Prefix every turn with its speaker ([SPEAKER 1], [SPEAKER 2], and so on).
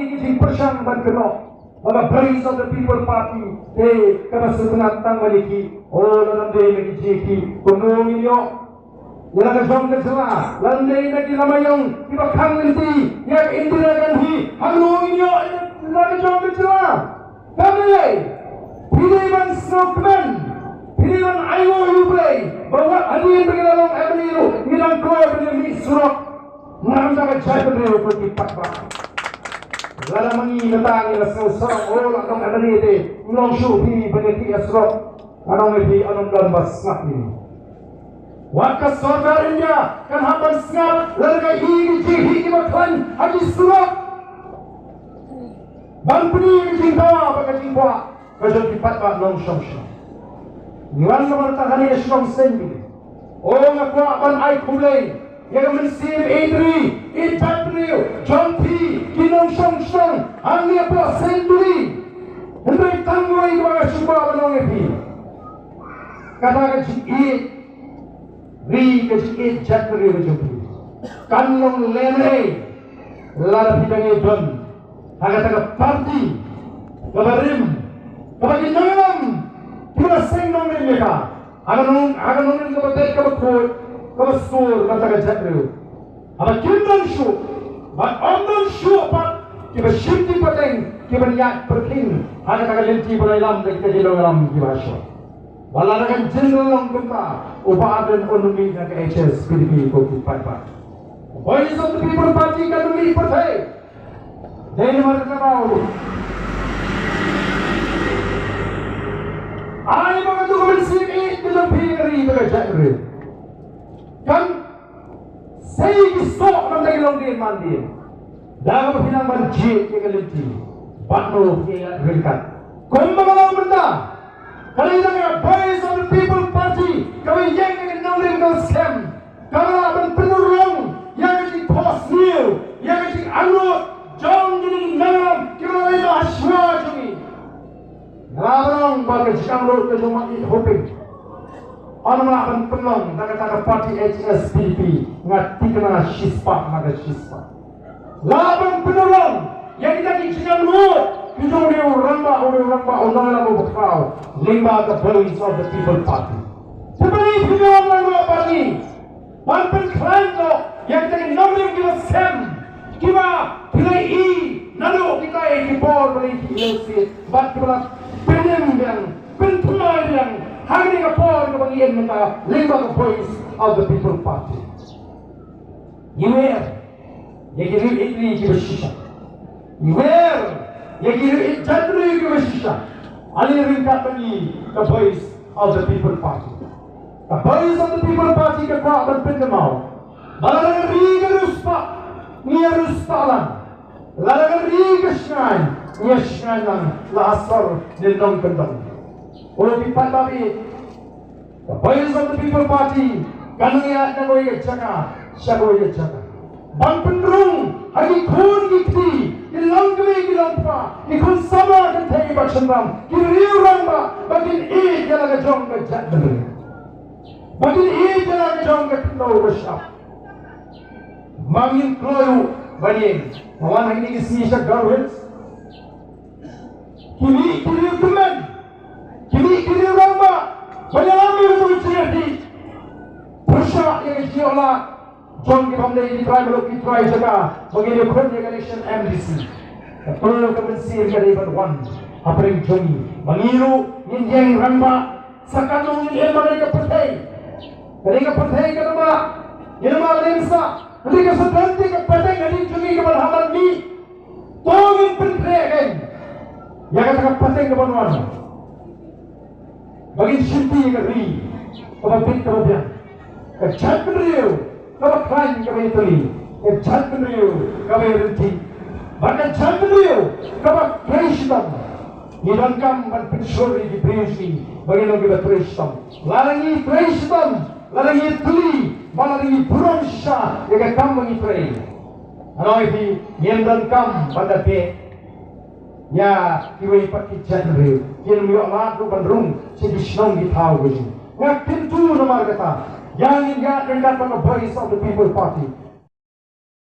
[SPEAKER 1] igiging pasyang ban kenok. Mga Voice of the People Party, kena sebenat tang maliki, dalam dia megijiki, kunung iyo. Yang akan jom ke jyllla, landai lagi nama yang dibakang nanti, yang Indira Gandhi, hanung iyo, yang akan jom ke jyllla. Kami, pilihan snokman, pilihan iong yublay, bawa hadir bergelalong emeliru, nilang kau berdiri surok, mengambil jaya berdiri bertipak bak. Lada mangi datang ila seorang orang atau ada ni long show di beneti asrok anong di anong dan basnak ini. Wakas saudara India kan haban snap larga higi maklan haji surok. Bampuni cinta bagi cinta kajian tipat bak long show. Niwan nomor tahani asrok sendi. Orang aku akan ai kulai. Yang mensir Adri, Itatrio, John P, Kinong Song Song, ang niya po, Senduri. Henry Tangoy, mga sumba ng epi. Katakan si It, Ri, kasi It, Jatrio, Jopi. Kanong Lene, Lada Pitang Edon, Hagataga Party, Kabarim, Kabaginanam, Kira Seng Nong Rimeka, Haganong Rin Kabatet Kabakot, kalau sur kata jatuh, apa kita show, but orang show apa, kita shifty pateng, kita niat perking, ada kata lenti berailam dan kita jalan alam kita show. Walau dengan jenong kita, ubah dan onumi nak HS PDP kopi patpat. Voice of the People Party kan demi partai, dari mana kita tahu? Ay mga tu komisip dalam pingri berjatuh. Kan saya kisah orang lagi long dia mandi. Dah apa pinang banjir ke keliti, batu ke ringkat. Kau mengalau benda. Kalau ini adalah Voice of the People Party, kau yang ingin nongling kau scam. Kalau akan penurung yang ingin post new, yang ingin anut, jom jadi nanam, kau itu aswa jadi. Narang bagi jam road ke rumah ini hoping. Ano mga akan penong taga party HSPP ngati kena shispa naga shispa. Labang penulong yang kita kicingan mo kizong dia ramba unang lang bukau limba the Voice of the People Party. Sebenarnya pinong lang mga party. Panpen klanto yang kita noming kita sem kita pilih nalo kita ikipor pilih ilsi bat kita penem yang pentuan yang having a power of the Limba Voice of the People Party. You wear, you give it give a shisha. You wear, you give it gently give a shisha. Ali company, the Voice of the People Party. The Voice of the People Party can go up and pick them out. Lada Riga Ruspa, near Ruspalan. Lada Riga Shrine, near Shrine, La Asor, the Duncan. Orang pipat babi, the Voice of the People Party, kanungiat na ko'y jaga, siya ko'y jaga. Bang pendrung, hagi kun gikti, ilang kami ilang pa, ikun sama kan tayo baksanram, kiriurang ba, bagin jala ka jong ka jatbali. Bagin jala ka jong ka tinaw ka siya. Mangin kloyo, banin, mawan hagi nigisi siya garwits. Kiri kumen. Kini orang ba, banyak lagi untuk cerita. Pusat yang jyllla, John kita mendai di try meluk di try jaga, bagi dia election MDC. Perlu kemensir dari one, apa yang Johnny, mengiru yang ramba, sekarang yang mereka percaya, mereka kata ba, yang mana lemsa, mereka sedang percaya yang Johnny kepada hamil ni, tolong percaya, yang kata percaya kepada mana. Bagi cinti kali, kapatid kabayan, kechat penriu, kabakan kabay tuli, kechat penriu, kabay renti, bahkan kechat penriu, kabak Krishna, nilangkam ban pensuri di Krishna, bagi nang kita Krishna, larangi Krishna, larangi tuli, larangi Purusha, yang kam bagi Krishna, ano itu yang kam pada pe. Ya, kiwai pati janre, kini miwa laku bandrung, sedisnong gitau gini. Ngak pintu nomor kata, yang ingat pada Voice of the People Party.